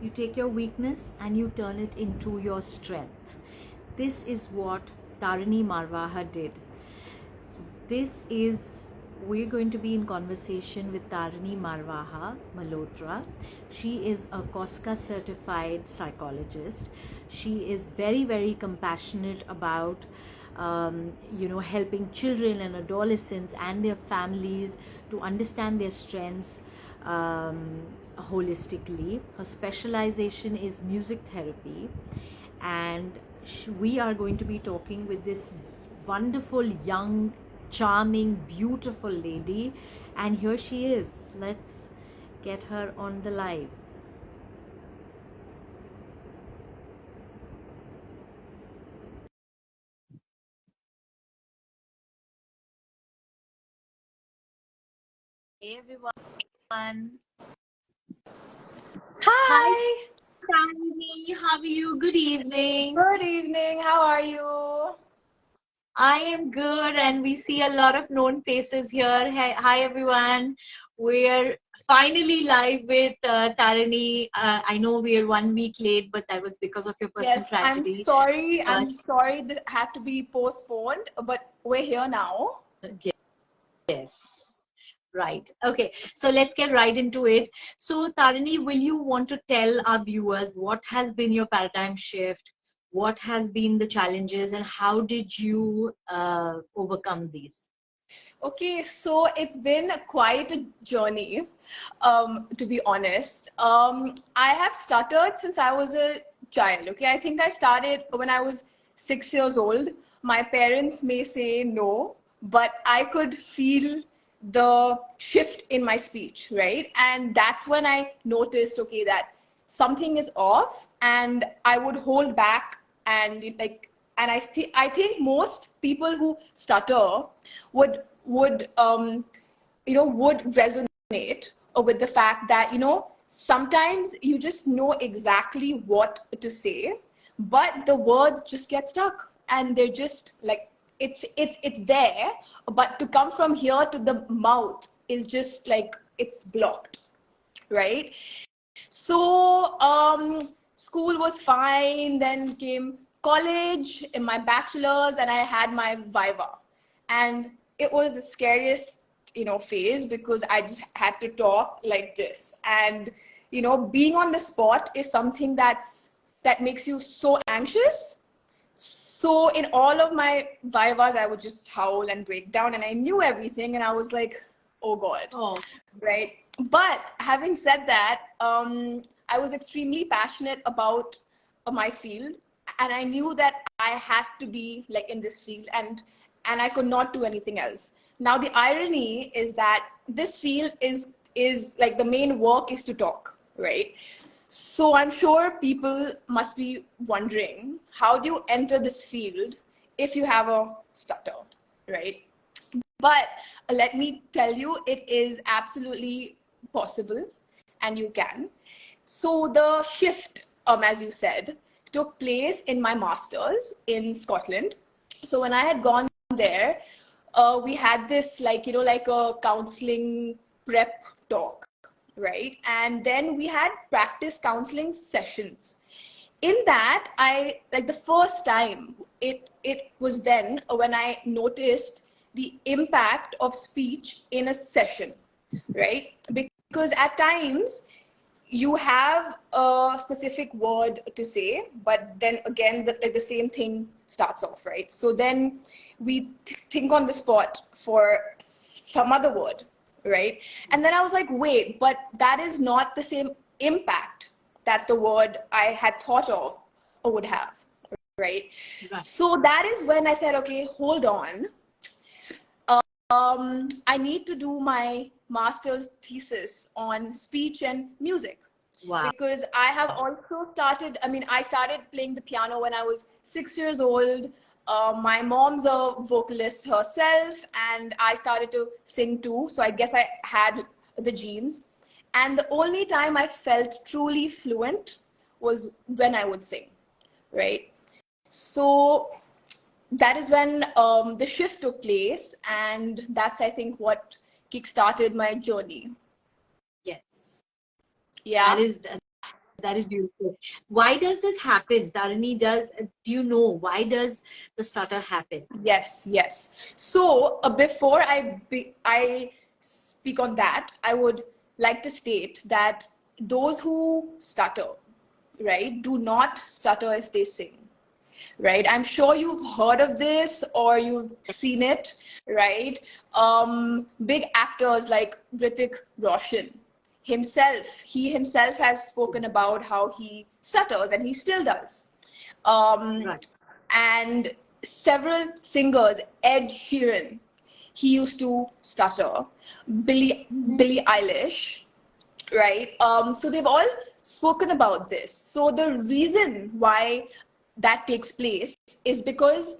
You take your weakness and you turn it into your strength. This is what Taarini Marwaha did. We're going to be in conversation with Taarini Marwaha Malhotra. She is a COSCA certified psychologist. She is very, very compassionate about helping children and adolescents and their families to understand their strengths holistically. Her specialization is music therapy, and we are going to be talking with this wonderful, young, charming, beautiful lady, and here she is. Let's get her on the live. Hey everyone. Hi. Taarini, how are you? Good evening. Good evening. How are you? I am good, and we see a lot of known faces here. Hi everyone. We're finally live with Taarini. I know we're 1 week late, but that was because of your personal tragedy. I'm sorry this had to be postponed, but we're here now. Yes. Right. Okay. So let's get right into it. So Taarini, will you want to tell our viewers what has been your paradigm shift? What has been the challenges, and how did you overcome these? Okay, so it's been quite a journey, to be honest. I have stuttered since I was a child. Okay, I think I started when I was 6 years old. My parents may say no, but I could feel the shift in my speech, right? And that's when I noticed, okay, that something is off, and I would hold back and I think most people who stutter would resonate with the fact that sometimes you just know exactly what to say, but the words just get stuck, and they're just like it's there, but to come from here to the mouth is just like it's blocked, right? So school was fine. Then came college in my bachelor's, and I had my viva, and it was the scariest phase, because I just had to talk like this, and being on the spot is something that makes you so anxious. So in all of my vivas, I would just howl and break down, and I knew everything, and I was like, oh God. Oh. Right. But having said that, I was extremely passionate about my field, and I knew that I had to be like in this field, and I could not do anything else. Now the irony is that this field is like the main work is to talk, right? So I'm sure people must be wondering, how do you enter this field if you have a stutter, right? But let me tell you, it is absolutely possible, and you can. So the shift, as you said, took place in my master's in Scotland. So when I had gone there, we had this like a counseling prep talk, right? And then we had practice counseling sessions. In that, I like the first time it was then when I noticed the impact of speech in a session, right? Because at times you have a specific word to say, but then again the same thing starts off, right? So then we think on the spot for some other word, right? And then I was like, wait, but that is not the same impact that the word I had thought of would have, right? So that is when I said, okay, hold on. I need to do my master's thesis on speech and music. Wow. Because I have also started, I started playing the piano when I was 6 years old. My mom's a vocalist herself, and I started to sing too. So I guess I had the genes. And the only time I felt truly fluent was when I would sing, right? So that is when the shift took place, and that's, I think, what kickstarted my journey. Yes. Yeah. That is That is beautiful. Why does this happen, Taarini? Do you know why does the stutter happen? Yes. So before I speak on that, I would like to state that those who stutter, right, do not stutter if they sing. Right, I'm sure you've heard of this or you've seen it, right? Big actors like Hrithik Roshan he himself has spoken about how he stutters, and he still does. Right. And several singers, Ed Sheeran, he used to stutter. Billie Eilish, right? So they've all spoken about this. So the reason why that takes place is because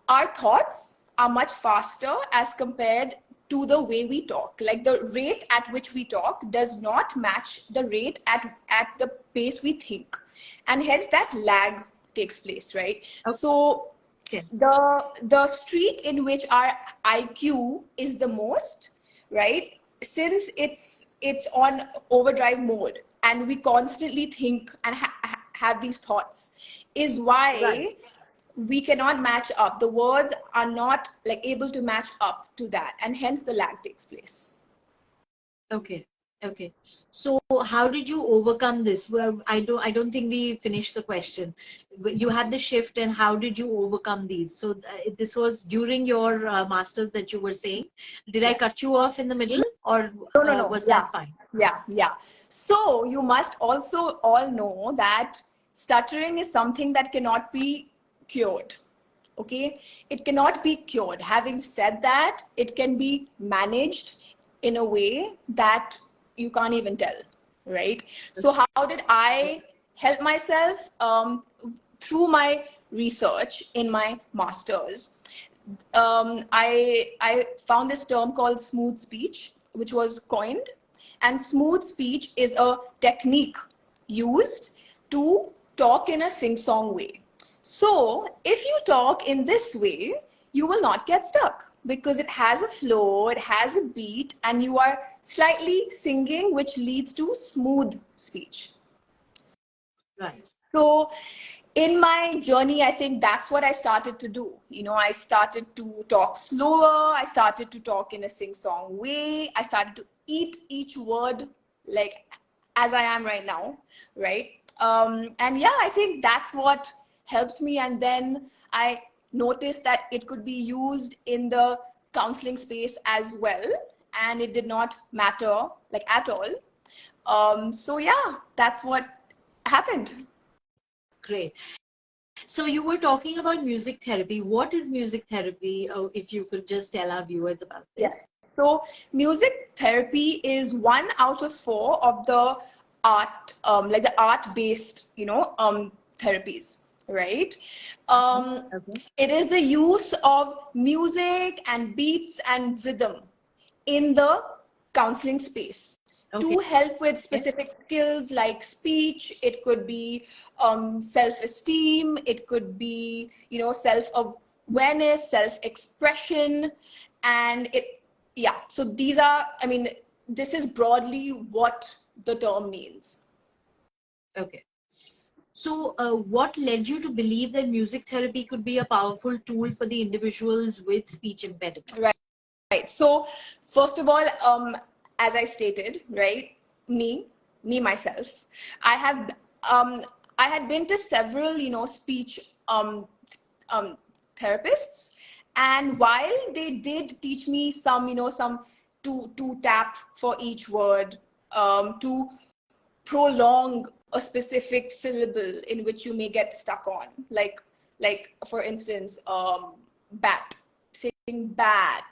our thoughts are much faster as compared to the way we talk. Like the rate at which we talk does not match the rate at the pace we think, and hence that lag takes place, right? Okay. So the streak in which our IQ is the most, right? Since it's on overdrive mode and we constantly think and have these thoughts, is why Right. we cannot match up. The words are not like able to match up to that, and hence the lag takes place. Okay. Okay. So how did you overcome this? Well, I don't think we finished the question. You had the shift, and how did you overcome these? So this was during your masters that you were saying. Did I cut you off in the middle, or No. was that fine? Yeah. So you must also all know that stuttering is something that cannot be cured. Okay, it cannot be cured. Having said that, it can be managed in a way that you can't even tell, right? So how did I help myself? Through my research in my masters, I found this term called smooth speech, which was coined. And smooth speech is a technique used to talk in a sing-song way. So if you talk in this way, you will not get stuck because it has a flow, it has a beat, and you are slightly singing, which leads to smooth speech. Right. So in my journey, I think that's what I started to do. You know, I started to talk slower. I started to talk in a sing-song way. I started to eat each word like as I am right now, right? And yeah, I think that's what helps me. And then I noticed that it could be used in the counseling space as well, and it did not matter like at all. So yeah, that's what happened. Great. So you were talking about music therapy. What is music therapy? Oh, if you could just tell our viewers about this. Yes. So music therapy is 1 out of 4 of the art, like the art-based, therapies, right? Okay. It is the use of music and beats and rhythm in the counseling space Okay. to help with specific skills like speech. It could be self-esteem. It could be, self-awareness, self-expression, and so these are, this is broadly what the term means. Okay. So what led you to believe that music therapy could be a powerful tool for the individuals with speech impediment? Right. So first of all, as I stated, right, me myself, I have I had been to several, speech therapists, and while they did teach me some, some to tap for each word, to prolong a specific syllable in which you may get stuck on, like for instance, bat, saying bat,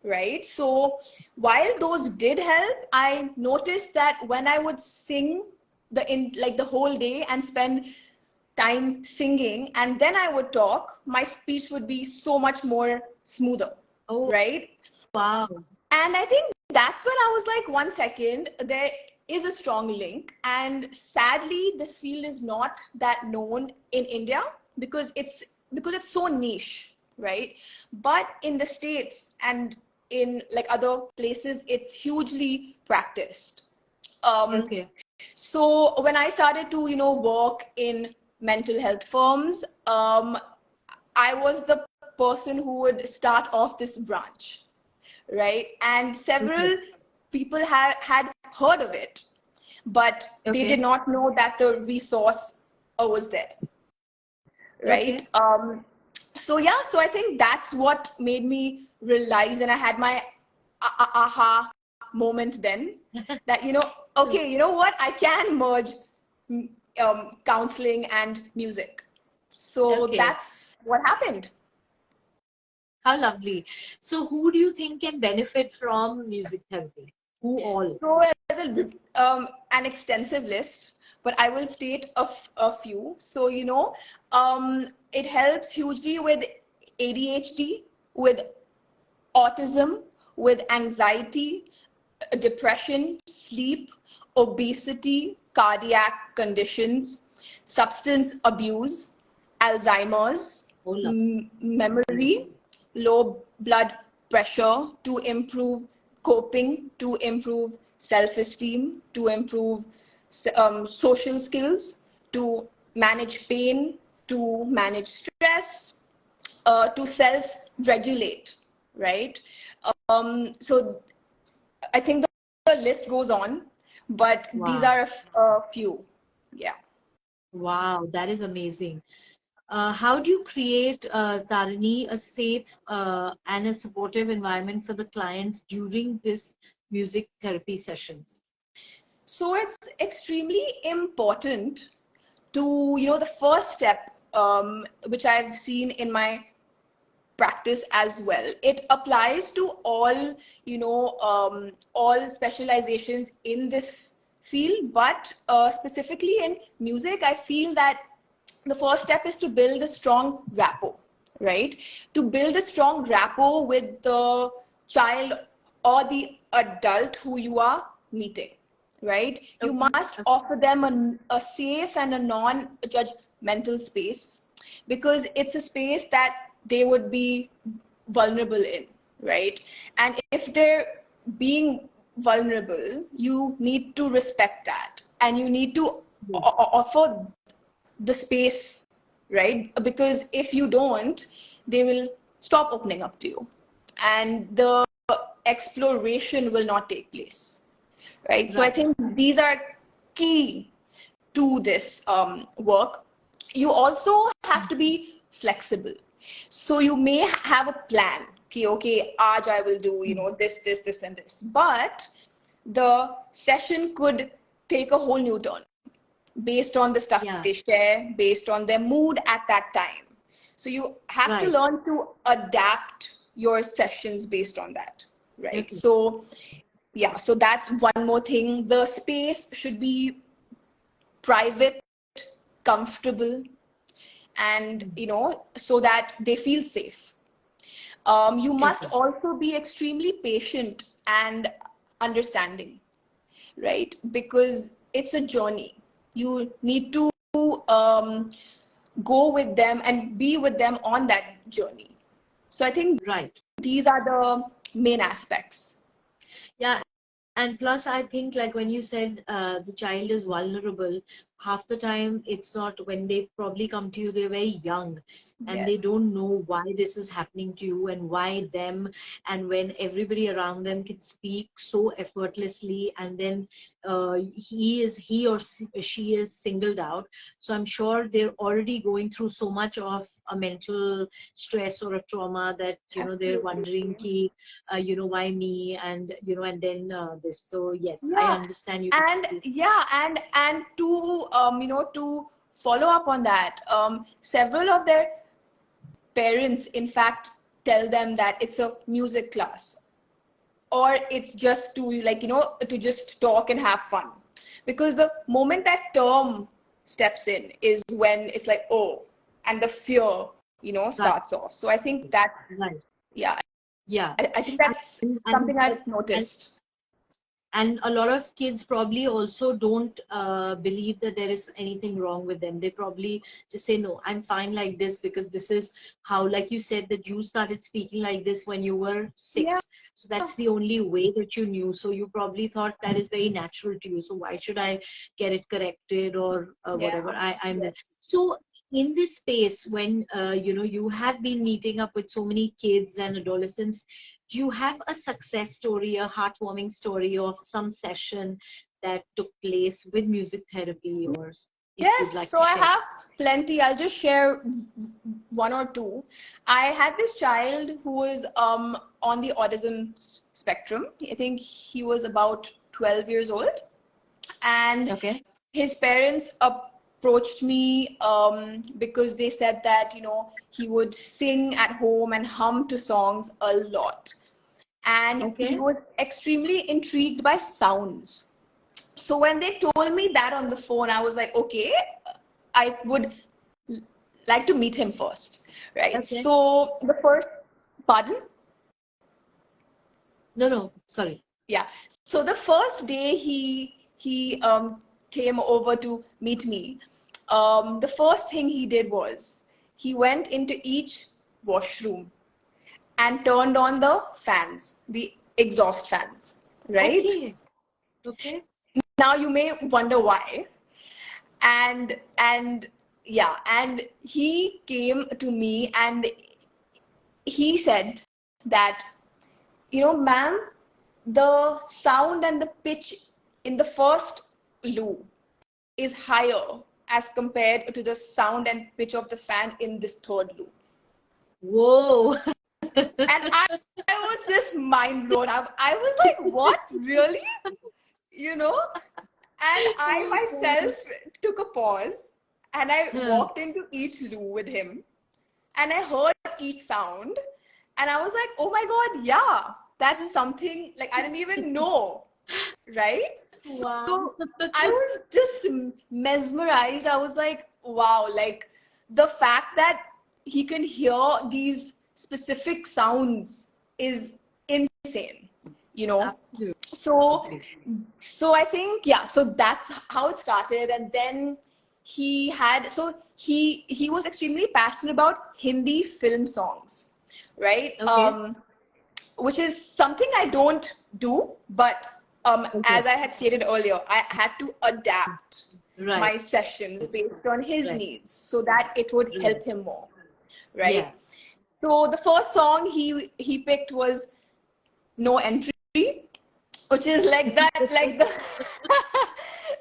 right? So while those did help, I noticed that when I would sing the whole day and spend time singing, and then I would talk, my speech would be so much more smoother. Oh, right? wow. And I think that's when I was like, 1 second, there is a strong link. And sadly, this field is not that known in India because it's so niche, right? But in the States and in like other places, it's hugely practiced. Okay. So when I started to, work in mental health firms, I was the person who would start off this branch, right? And Okay. several people had heard of it, but they did Okay. not know that the resource was there, right? Okay. So I think that's what made me realize, and I had my aha moment then, that okay, you know what, I can merge counseling and music. So Okay. that's what happened. How lovely. So who do you think can benefit from music therapy? Who all? So there's an extensive list, but I will state a few. So, it helps hugely with ADHD, with autism, with anxiety, depression, sleep, obesity, cardiac conditions, substance abuse, Alzheimer's, Oh, lovely. memory, low blood pressure, to improve coping, to improve self-esteem, to improve social skills, to manage pain, to manage stress, to self-regulate, right? So I think the list goes on, but these Wow. are a few. Yeah. Wow, that is amazing. How do you create, Tarini, a safe and a supportive environment for the clients during this music therapy sessions? So it's extremely important to, the first step, which I've seen in my practice as well. It applies to all specializations in this field, but specifically in music, I feel that the first step is to build a strong rapport, right? To build a strong rapport with the child or the adult who you are meeting, right? You Okay. must offer them a safe and a non-judgmental space, because it's a space that they would be vulnerable in, right? And if they're being vulnerable, you need to respect that, and you need to Yes. offer the space, right? Because if you don't, they will stop opening up to you, and the exploration will not take place, right? So I Right. think these are key to this work. You also have to be flexible. So you may have a plan. Okay, aaj I will do, this, and this. But the session could take a whole new turn based on the stuff Yeah. they share, based on their mood at that time. So you have to Right. learn to adapt your sessions based on that, right? Okay. So yeah, so that's one more thing. The space should be private, comfortable, and so that they feel safe. You must Okay. also be extremely patient and understanding, right? Because it's a journey. You need to um, go with them and be with them on that journey. So I think Right. these are the main aspects. Yeah. And plus, I think, like when you said the child is vulnerable, half the time it's not when they probably come to you, they're very young and Yes. they don't know why this is happening to you and why them. And when everybody around them can speak so effortlessly, and then he or she is singled out. So I'm sure they're already going through so much of a mental stress or a trauma that, they're Absolutely. wondering, why me, and and then this. So yes, I Yeah, understand you and completely. yeah, and to to follow up on that, several of their parents, in fact, tell them that it's a music class, or it's just to, to just talk and have fun, because the moment that term steps in is when it's like, oh, and the fear Right. starts off. So I think that, Right. yeah, Yeah. I think that's and something and I've and noticed. And a lot of kids probably also don't believe that there is anything wrong with them. They probably just say, no, I'm fine like this, because this is how, like you said, that you started speaking like this when you were 6. Yeah. So that's the only way that you knew. So you probably thought that is very natural to you. So why should I get it corrected or whatever? I'm there. So in this space, when you have been meeting up with so many kids and adolescents, do you have a success story, a heartwarming story of some session that took place with music therapy, or if you'd like So to I share? have plenty. I'll just share one or two. I had this child who was on the autism spectrum. I think he was about 12 years old, and Okay. his parents approached me because they said that he would sing at home and hum to songs a lot, and Okay. he was extremely intrigued by sounds. So when they told me that on the phone, I was like, okay, I would like to meet him first, right? Okay. So the first, pardon? No, sorry. Yeah. So the first day he came over to meet me, the first thing he did was he went into each washroom and turned on the fans, the exhaust fans, right? Okay. Now you may wonder why. And yeah, and he came to me and he said that, ma'am, the sound and the pitch in the first loo is higher as compared to the sound and pitch of the fan in this third loo. Whoa. And I was just mind blown. I was like, what? Really? And I myself took a pause and I walked into each loo with him and I heard each sound and I was like, oh my God, yeah, that's something like I didn't even know, right? Wow. So I was just mesmerized. I was like, wow, like the fact that he can hear these specific sounds is insane, Absolutely. So I think, yeah, so that's how it started. And then he was extremely passionate about Hindi film songs, right? Okay. Which is something I don't do, but as I had stated earlier, I had to adapt my sessions based on his needs so that it would help him more, right? Yeah. So the first song he picked was No Entry, which is like that, like the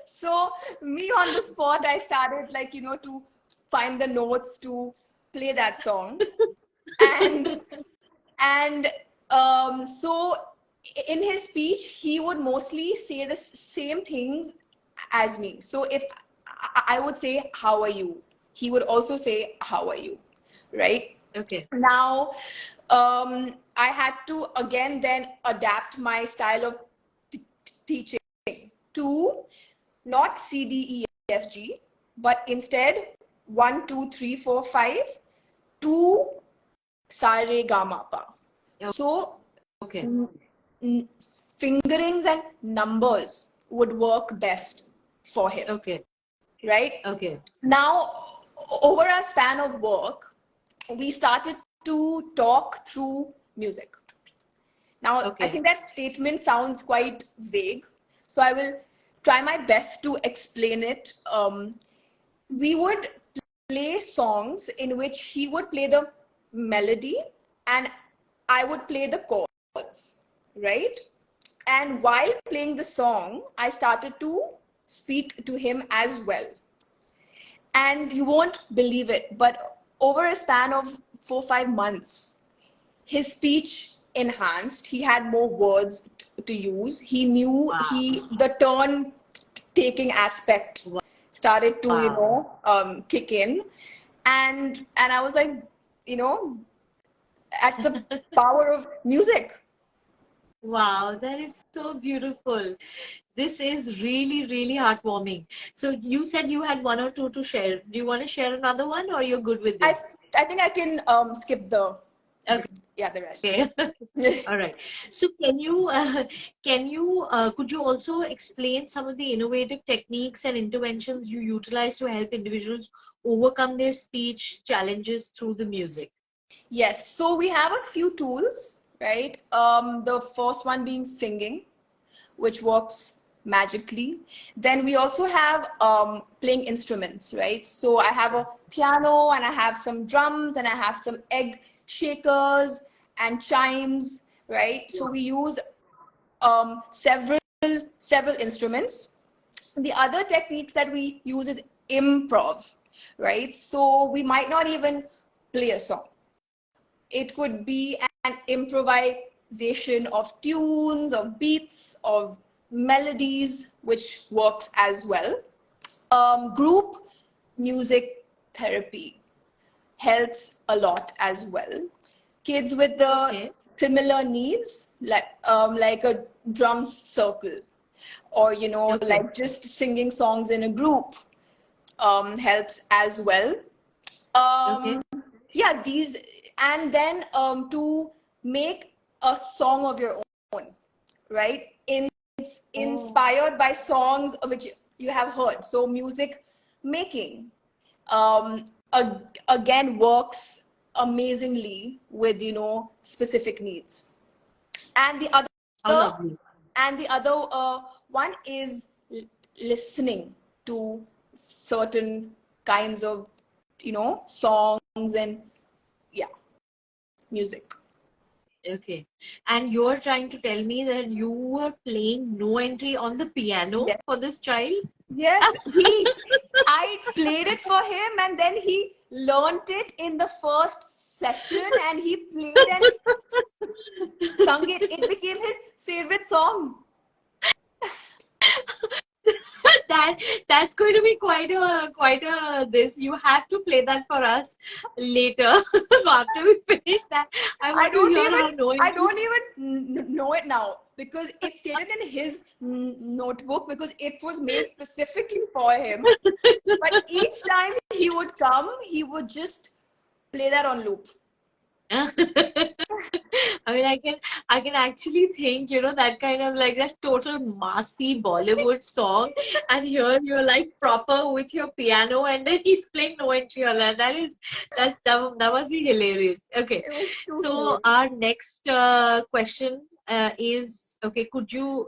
so me on the spot, I started to find the notes to play that song. and so in his speech he would mostly say the same things as me. So if I would say, how are you, he would also say, how are you, right? Okay. Now I had to again then adapt my style of teaching to not C, D, E, F, G, but instead 1, 2, 3, 4, 5 to Sa, Re, Ga, Ma, Pa. So fingerings and numbers would work best for him. Okay. Right? Okay. Now, over a span of work, we started to talk through music. Now, I think that statement sounds quite vague, so I will try my best to explain it. We would play songs in which he would play the melody and I would play the chords, right? And while playing the song, I started to speak to him as well. And you won't believe it, but over a span of 4-5 months, his speech enhanced. He had more words to use. He knew the turn taking aspect started to kick in, and I was like, at the power of music. Wow, that is so beautiful. This is really, really heartwarming. So you said you had one or two to share. Do you want to share another one, or you're good with this? I think I can skip the. Okay. yeah, the rest. Okay. All right. So could you also explain some of the innovative techniques and interventions you utilize to help individuals overcome their speech challenges through the music? Yes, so we have a few tools, right? The first one being singing, which works magically. Then we also have playing instruments, right? So I have a piano and I have some drums and I have some egg shakers and chimes, right? So we use several instruments. The other techniques that we use is improv, right? So we might not even play a song. It could be an improvisation of tunes, of beats, of melodies, which works as well. Group music therapy helps a lot as well. Kids with the similar needs, like a drum circle, or like just singing songs in a group, helps as well. Yeah, these, and then to make a song of your own, right? Inspired by songs which you have heard. So music making, again, works amazingly with specific needs. And the other How lovely. one is listening to certain kinds of songs and music. Okay. And you're trying to tell me that you were playing no entry on the piano Yes. for this child? Yes, I played it for him, and then he learnt it in the first session, and he played and sung it. It became his favorite song. That's going to be quite a this. You have to play that for us later after we finish that. I want to hear how knowing. I don't even know it now, because it's stated in his notebook, because it was made specifically for him. But each time he would come, he would just play that on loop. I mean, I can actually think, that kind of like that total massy Bollywood song, and here you're like proper with your piano, and then he's playing no entry on that. That must be hilarious. Okay, so our next question is, okay, could you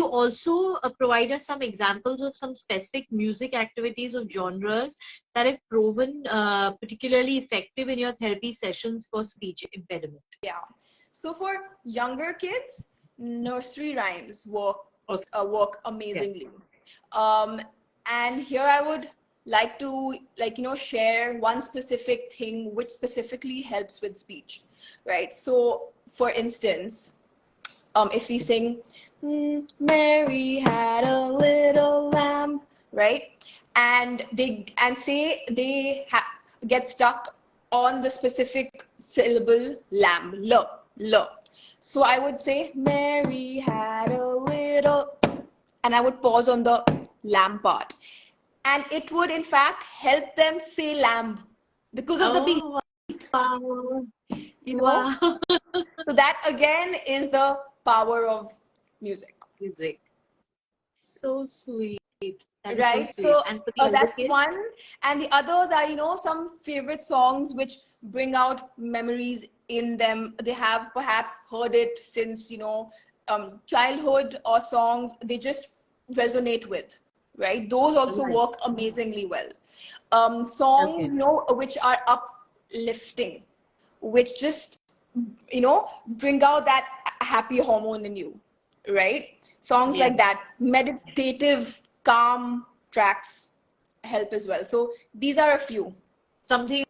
also provide us some examples of some specific music activities of genres that have proven particularly effective in your therapy sessions for speech impediment? Yeah. So for younger kids, nursery rhymes work amazingly. And here I would like to share one specific thing which specifically helps with speech, right? So for instance, if we sing Mary had a little lamb, right? And they get stuck on the specific syllable lamb, l. So I would say Mary had a little, and I would pause on the lamb part, and it would in fact help them say lamb because of the beat. Wow. Wow. So that again is the power of music. So sweet. Right. So, so and for the that's kids? one, and the others are some favorite songs which bring out memories in them. They have perhaps heard it since childhood, or songs they just resonate with, right? Those also work amazingly well. Songs which are uplifting, which just bring out that happy hormone in you, right? Songs like that, meditative, calm tracks help as well. So these are a few. Something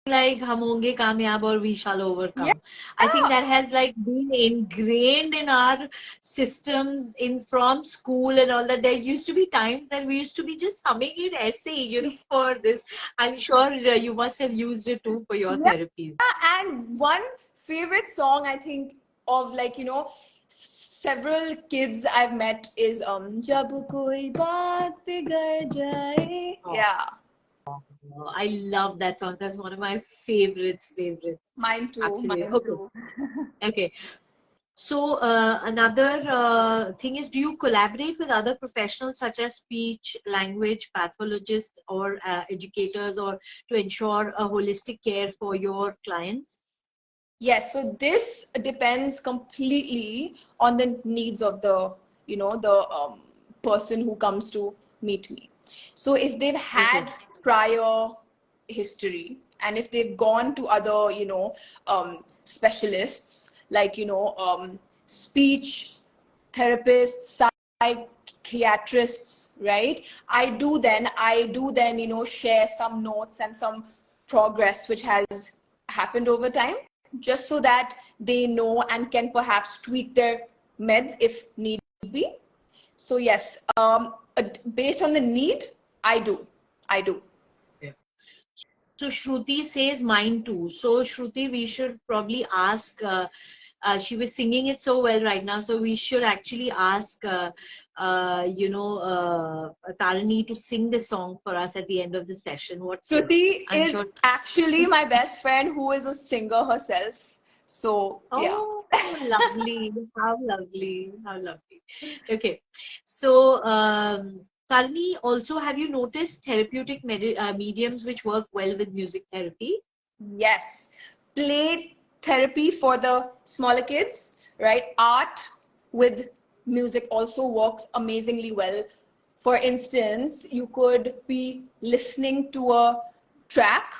like Hum Honge Kamyab or We Shall Overcome. I think that has like been ingrained in our systems from school and all that. There used to be times that we used to be just humming in essay, for this. I'm sure you must have used it too for your therapies. And one favorite song I think of, several kids I've met is Jab Koi Baat Bigar Jaye. Yeah. I love that song. That's one of my favorites. Mine too. Absolutely. Mine Okay. too. Okay. So another thing is, do you collaborate with other professionals such as speech, language, pathologists, or educators, or to ensure a holistic care for your clients? Yes, so this depends completely on the needs of the, person who comes to meet me. So if they've Okay. had prior history and if they've gone to other, specialists like, speech therapists, psychiatrists, right? I do then, share some notes and some progress which has happened over time, just so that they know and can perhaps tweak their meds if need be. So yes, based on the need, I do. Yeah. So Shruti says mine too. So Shruti, we should probably ask. She was singing it so well right now, so we should actually ask, Taarini to sing the song for us at the end of the session. What say? Shruti I'm is sure. actually my best friend who is a singer herself. So yeah. Oh, lovely. How lovely. How lovely. Okay. So, Taarini, also, have you noticed therapeutic mediums which work well with music therapy? Yes, play therapy for the smaller kids, right? Art with music also works amazingly well. For instance, you could be listening to a track,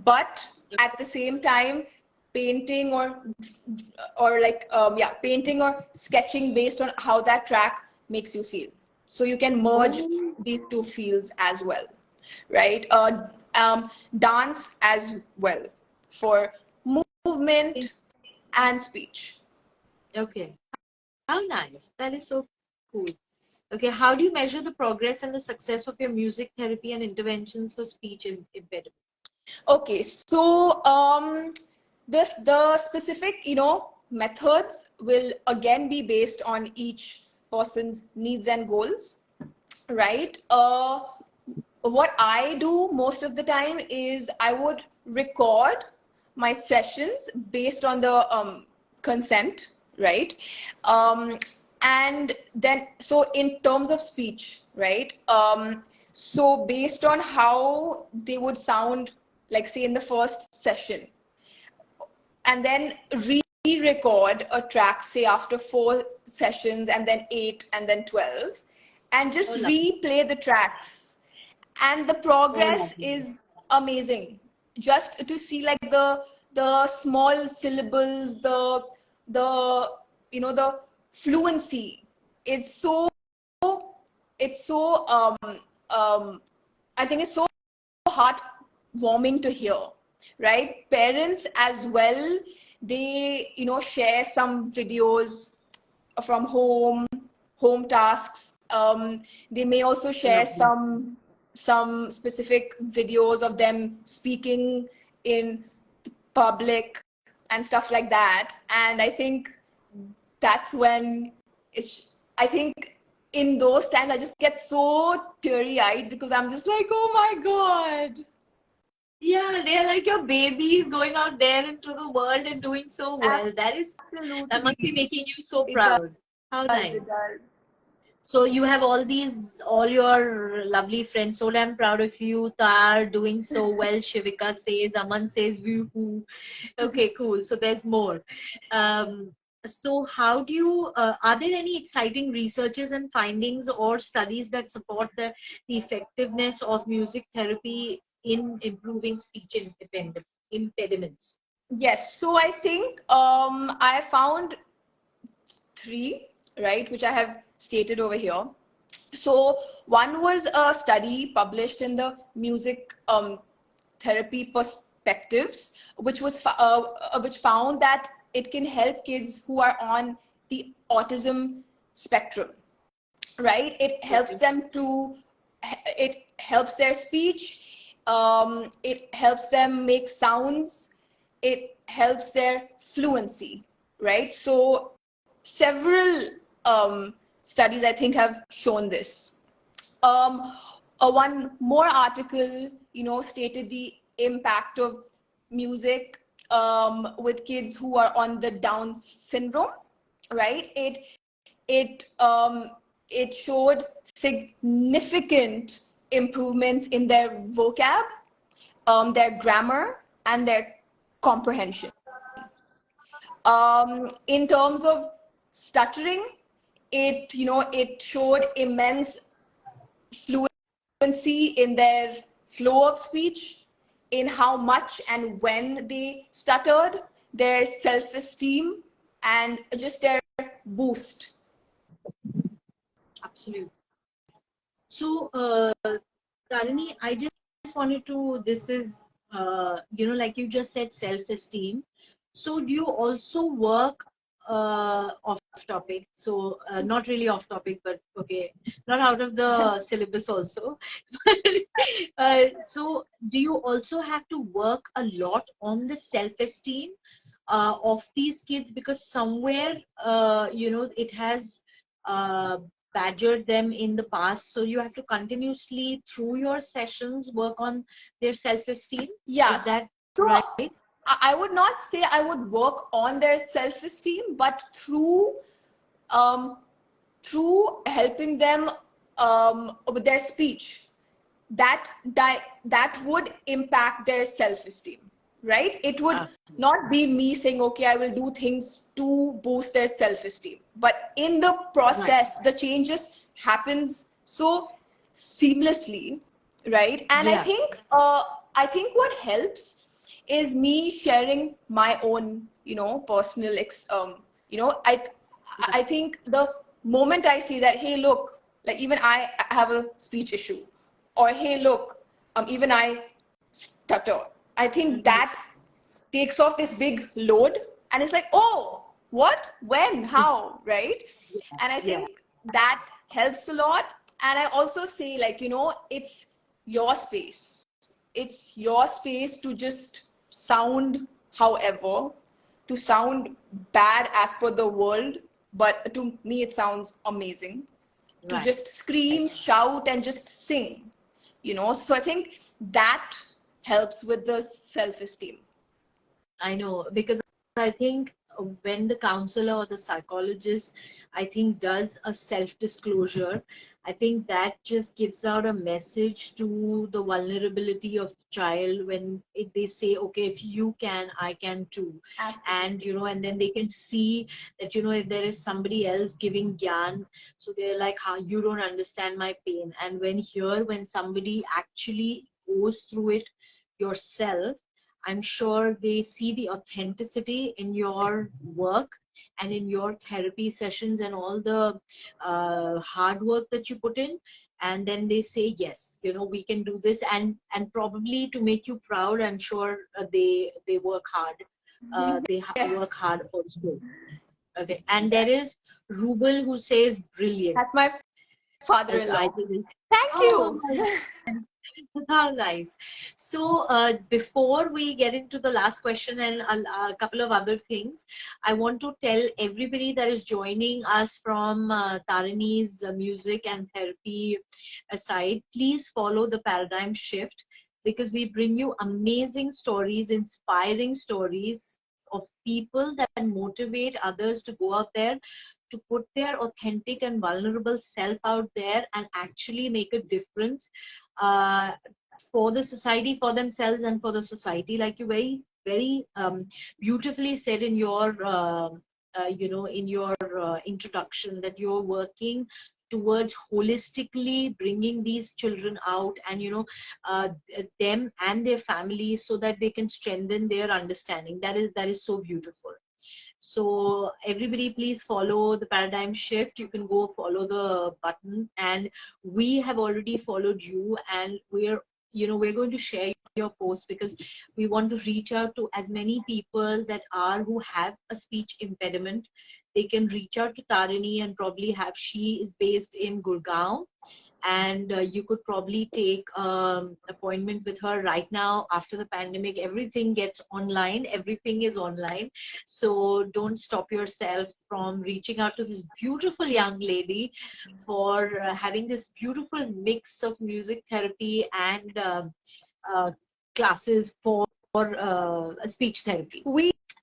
but at the same time painting painting or sketching based on how that track makes you feel. So you can merge Oh, these two fields as well, right? Dance as well for movement and speech. okay. How nice. That is so cool. Okay, how do you measure the progress and the success of your music therapy and interventions for speech impediment? Okay, so the specific methods will again be based on each person's needs and goals, right? What I do most of the time is I would record my sessions based on the consent, right? Um, and then, so in terms of speech, right? So based on how they would sound, like say in the first session, and then re-record a track, say after 4 sessions, and then 8, and then 12, and Oh, just lovely. replay the tracks, and the Oh, progress lovely. is amazing, just to see like the small syllables, the the fluency. It's so it's so um um I think it's so heartwarming to hear, right? Parents as well, they share some videos from home tasks. They may also share Lovely. some specific videos of them speaking in public and stuff like that. And I think that's when I think in those times I just get so teary eyed, because I'm just like, oh my God. Yeah, they're like your babies going out there into the world and doing so well. That must be Absolutely. making you so It does. proud. How It nice. does. So you have all your lovely friends. So damn proud of you. Tar doing so well. Shivika says, Aman says, woohoo. Okay, cool. So there's more. Um, so how do you, are there any exciting researches and findings or studies that support the effectiveness of music therapy in improving speech impediments? Yes. So I think I found three, right, which I have stated over here. So one was a study published in the Music Therapy Perspectives, which found that it can help kids who are on the autism spectrum, right? Okay. It helps their speech, it helps them make sounds, it helps their fluency, right? So several studies I think have shown this. um, one more article, stated the impact of music with kids who are on the Down syndrome, right? It showed significant improvements in their vocab, their grammar, and their comprehension. In terms of stuttering, it showed immense fluency in their flow of speech, in how much and when they stuttered, their self-esteem, and just their boost. Absolutely. So, Taarini, I just wanted to, this is, like you just said, self-esteem. So do you also work off topic? So not really off topic, but okay, not out of the syllabus also. So do you also have to work a lot on the self-esteem of these kids? Because somewhere, it has badgered them in the past. So you have to continuously, through your sessions, work on their self-esteem. Yeah. Is that so right? I would not say I would work on their self-esteem, but through helping them with their speech, that would impact their self-esteem, right? It would not be me saying, okay, I will do things to boost their self-esteem, but in the process, the changes happens so seamlessly, right? And Yeah. I think what helps is me sharing my own, personal I think the moment I see that, hey, look, like even I have a speech issue, or hey, look, even I stutter, I think that takes off this big load, and it's like, oh, what, when, how, right? And I think that helps a lot. And I also say, like, it's your space. It's your space to just sound however, to sound bad as per the world, but to me it sounds amazing. To just scream, shout, and just sing, So I think that helps with the self-esteem. I know, because I think when the counselor or the psychologist, I think, does a self-disclosure, I think that just gives out a message to the vulnerability of the child when they say, okay, if you can, I can too. Absolutely. And, and then they can see that, if there is somebody else giving gyan, so they're like, how you don't understand my pain. And when somebody actually goes through it yourself, I'm sure they see the authenticity in your work and in your therapy sessions and all the hard work that you put in. And then they say, yes, we can do this. And probably to make you proud, I'm sure they work hard. They work hard also. Okay. And there is Rubel who says, brilliant. That's my father-in-law. Thank you. How nice. So before we get into the last question and a couple of other things, I want to tell everybody that is joining us from Taarini's music and therapy side, please follow the paradigm shift, because we bring you amazing stories, inspiring stories of people that motivate others to go out there, to put their authentic and vulnerable self out there and actually make a difference for the society, for themselves, and for the society. Like you very, very beautifully said in your, introduction, that you're working towards holistically bringing these children out and them and their families, so that they can strengthen their understanding. That is so beautiful. So everybody, please follow the paradigm shift. You can go follow the button, and we have already followed you, and we're going to share your post, because we want to reach out to as many people who have a speech impediment. They can reach out to Taarini, and probably she is based in Gurgaon, and you could probably take appointment with her right now. After the pandemic, everything gets online, everything is online, so don't stop yourself from reaching out to this beautiful young lady for having this beautiful mix of music therapy and uh, classes for speech therapy.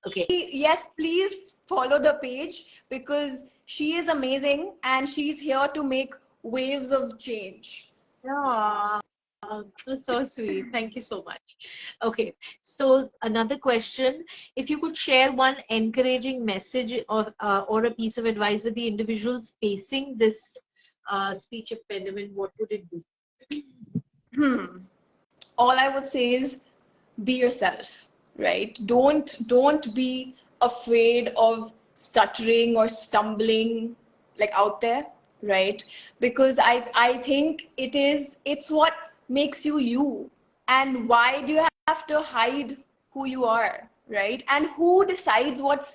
Okay. Yes, please follow the page because she is amazing and she's here to make waves of change. Yeah, so sweet. Thank you so much. Okay, so another question. If you could share one encouraging message or a piece of advice with the individuals facing this speech impediment, what would it be? All I would say is be yourself, right? Don't be afraid of stuttering or stumbling like out there, right? Because I think it's what makes you you. And why do you have to hide who you are, right? And who decides what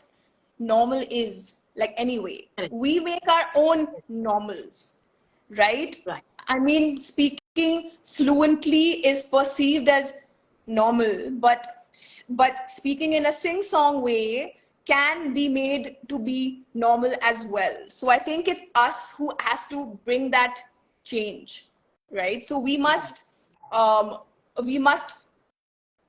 normal is? Like anyway, Correct. we make our own normals, right? Right. I mean, speaking fluently is perceived as normal, but speaking in a sing-song way can be made to be normal as well. So I think it's us who has to bring that change, right? So um, we must,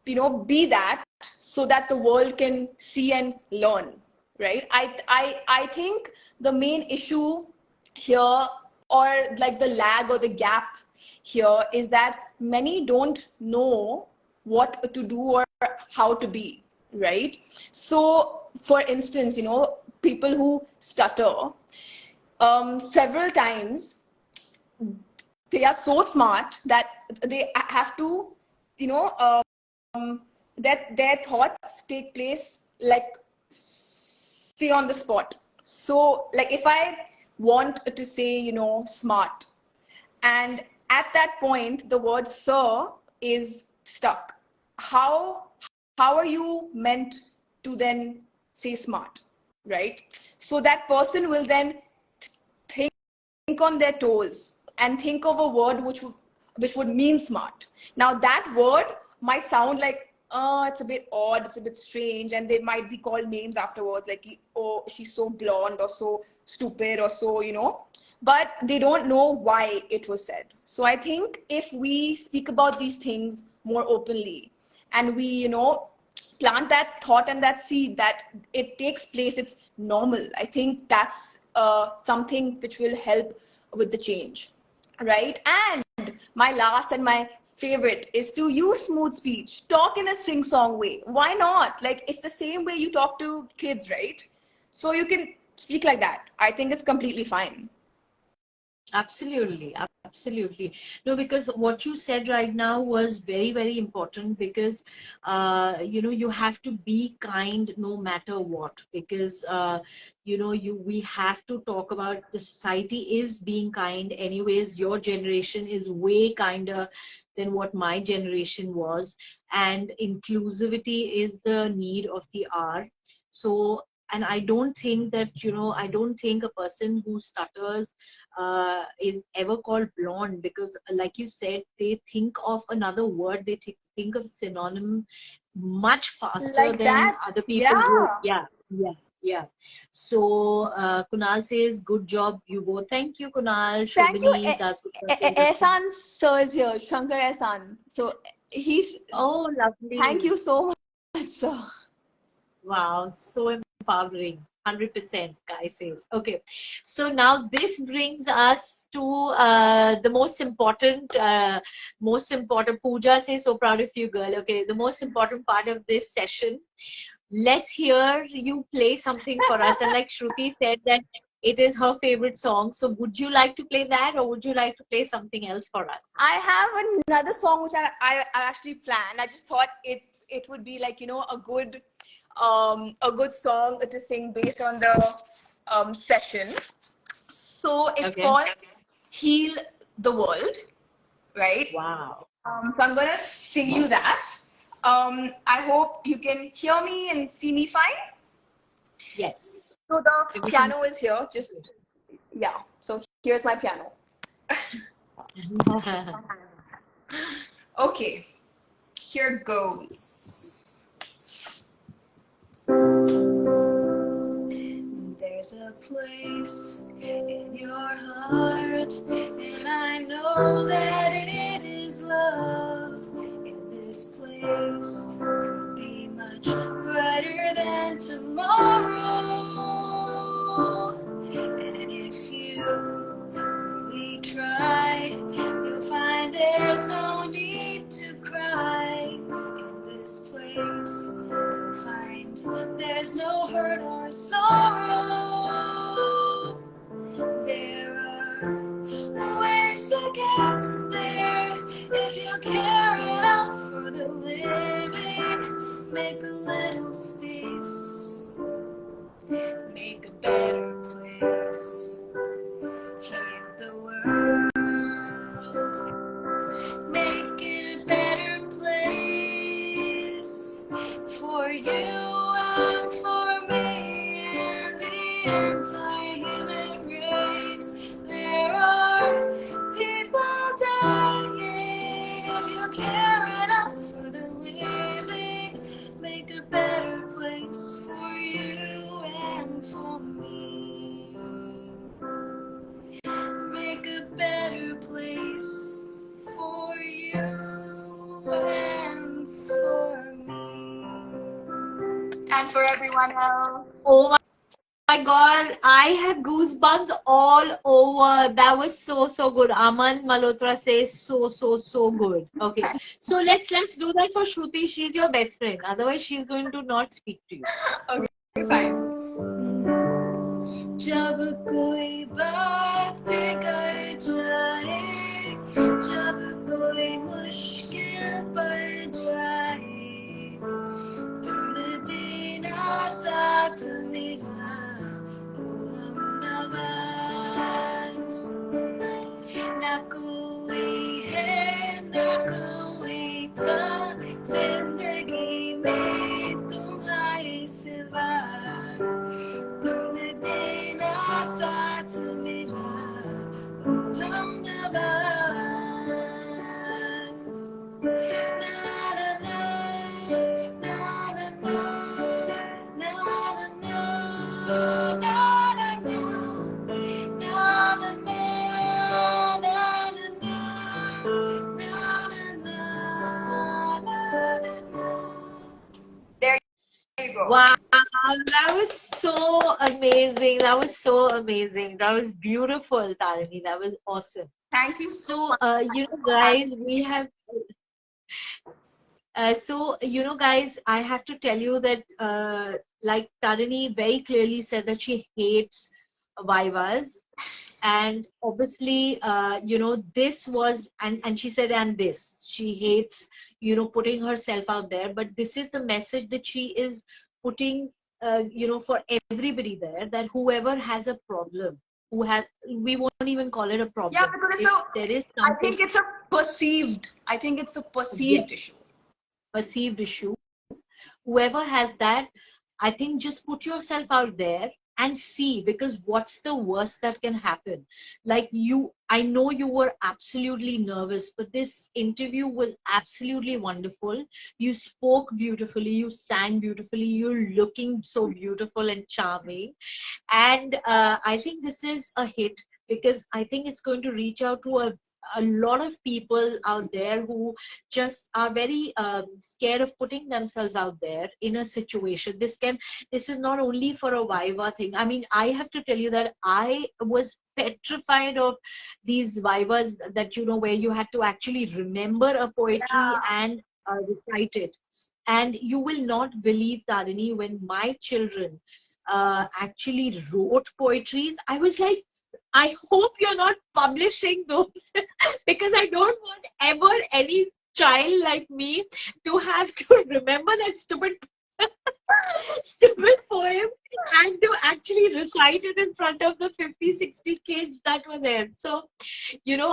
be that so that the world can see and learn, right? I think the main issue here, or like the lag or the gap here, is that many don't know what to do or how to be, right? So for instance, people who stutter, several times they are so smart that they have to, you know that their thoughts take place like say on the spot. So like if I want to say, smart, and at that point the word sir is stuck, how are you meant to then say smart, right? So that person will then think on their toes and think of a word which would mean smart. Now that word might sound like, oh, it's a bit odd, it's a bit strange, and they might be called names afterwards, like, oh, she's so blonde or so stupid or so, but they don't know why it was said. So I think if we speak about these things more openly and we, plant that thought and that seed that it takes place, it's normal. I think that's something which will help with the change, right? And my last and my favorite is to use smooth speech. Talk in a sing-song way. Why not? Like, it's the same way you talk to kids, right? So you can speak like that. I think it's completely fine. Absolutely, absolutely. No, because what you said right now was very, very important because, you have to be kind no matter what. Because, we have to talk about the society is being kind. Anyways, your generation is way kinder than what my generation was. And inclusivity is the need of the hour. So, and I don't think that, I don't think a person who stutters is ever called blonde, because like you said, they think of another word, they think of synonym much faster Like than that. other people would. Yeah. Yeah. So Kunal says, good job, you both. Thank you, Kunal. Thank you. Shobani, Dasgupta says, Ehsan sir is here. Shankar Ehsan. So he's, oh, thank lovely. you so much, sir. Wow, so empowering. 100%, Guy says. Okay, so now this brings us to the most important. Pooja says, so proud of you, girl. Okay, the most important part of this session. Let's hear you play something for us. And like Shruti said, that it is her favorite song. So would you like to play that, or would you like to play something else for us? I have another song which I actually planned. I just thought it would be like, a good song to sing based on the session. So it's Okay. called Heal the World, right? Wow. So I'm gonna sing you that. I hope you can hear me and see me fine. Yes. So the Everything. piano is here. Yeah. So here's my piano. Okay, here goes. There's a place in your heart, and I know that it is love. In this place could be much brighter than tomorrow. And if you really try, you'll find there's no need to cry. In this place, you'll find there's no hurt or sorrow. There are ways to get there if you carry it out for the living. Make a little space, make a better place. Heal the world, make it a better place for you and for me and the entire human race. There are people dying. If you care enough for the living, make a better place for you and for me. Make a better place for you and for me. And for everyone else. Oh my God, I have goosebumps all over. That was so good. Aman Malhotra says so good. Okay, so let's do that for Shruti. She's your best friend. Otherwise, she's going to not speak to you. Okay, fine. जब कोई बात बिगड़ जाए, जब कोई मुश्किल पड़ जाए, तुम देना साथ मेरा, ओ हमनवाज। ना कोई है ना कोई था जिंदगी में तुम्हारे सिवा, तुम देना साथ मेरा, ओ हमनवाज। ना ना ना ना ना ना ना ना ना ना There you go. Wow, that was so amazing. That was so amazing. That was beautiful, Taarini. That was awesome. Thank you so So, much. guys, we have. Guys, I have to tell you that, like Taarini very clearly said that she hates vivas, and obviously, this was, and she said, and this, she hates, putting herself out there. But this is the message that she is putting, for everybody there, that whoever has a problem, we won't even call it a problem. Yeah, because there is I something, think it's a perceived. I think it's a perceived issue. Perceived issue. Whoever has that, I think just put yourself out there and see, because what's the worst that can happen? Like I know you were absolutely nervous, but this interview was absolutely wonderful. You spoke beautifully, you sang beautifully, you're looking so beautiful and charming. And I think this is a hit, because I think it's going to reach out to a lot of people out there who just are very scared of putting themselves out there in a situation. This is not only for a Viva thing. I mean, I have to tell you that I was petrified of these Vivas that, where you had to actually remember a poetry and recite it. And you will not believe, Taarini, when my children actually wrote poetries, I was like, I hope you're not publishing those because I don't want ever any child like me to have to remember that stupid poem and to actually recite it in front of the 50-60 kids that were there. So,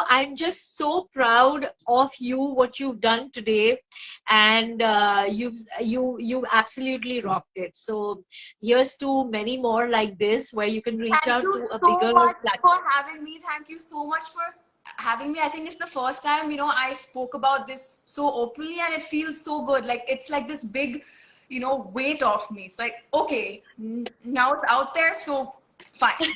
I'm just so proud of you, what you've done today, and you've absolutely rocked it. So here's to many more like this, where you can reach out to a bigger platform. Thank you so much platform. for having me. Thank you so much for having me. I think it's the first time, I spoke about this so openly, and it feels so good. Like, it's like this big, weight off me. It's like, okay, now it's out there, so fine,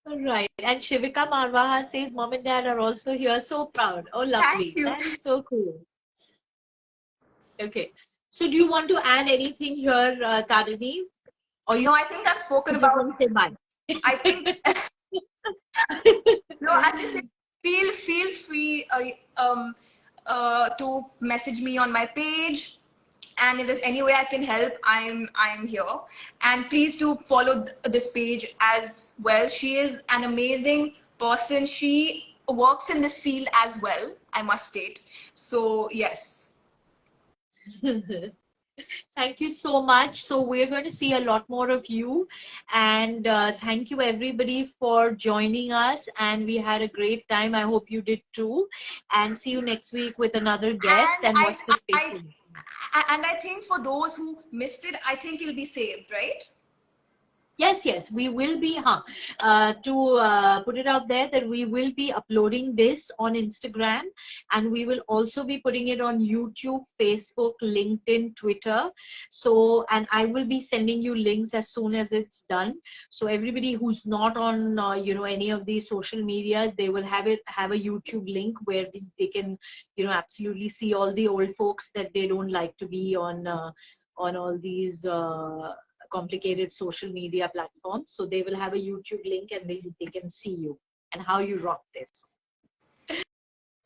Right. And Shivika Marwaha says, Mom and Dad are also here. So proud. Oh, Thank lovely. you. That is so cool. Okay. So do you want to add anything here, Taarini? Or you No, I think I've spoken just about, want to say bye? I think, no, I just think feel free to message me on my page. And if there's any way I can help, I'm here. And please do follow this page as well. She is an amazing person. She works in this field as well, I must state. So yes. Thank you so much. So we're going to see a lot more of you. And thank you everybody for joining us. And we had a great time. I hope you did too. And see you next week with another guest. And And watch the space. I think for those who missed it, I think it'll be saved, right? Yes, we will be, to put it out there that we will be uploading this on Instagram, and we will also be putting it on YouTube, Facebook, LinkedIn, Twitter. So, and I will be sending you links as soon as it's done. So everybody who's not on, any of these social medias, they will have a YouTube link where they can, absolutely see all the old folks that they don't like to be on all these, complicated social media platforms. So they will have a YouTube link, and they can see you and how you rock this.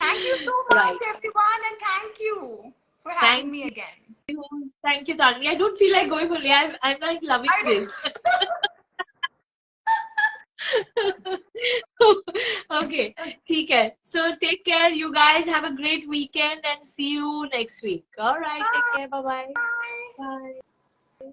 Thank you so much, everyone, and thank you for having me again. Thank you, Taarini. I don't feel like going only. I'm like loving this. Okay, ठीक है. So take care, you guys. Have a great weekend and see you next week. All right, take care. Bye-bye. Bye. Bye.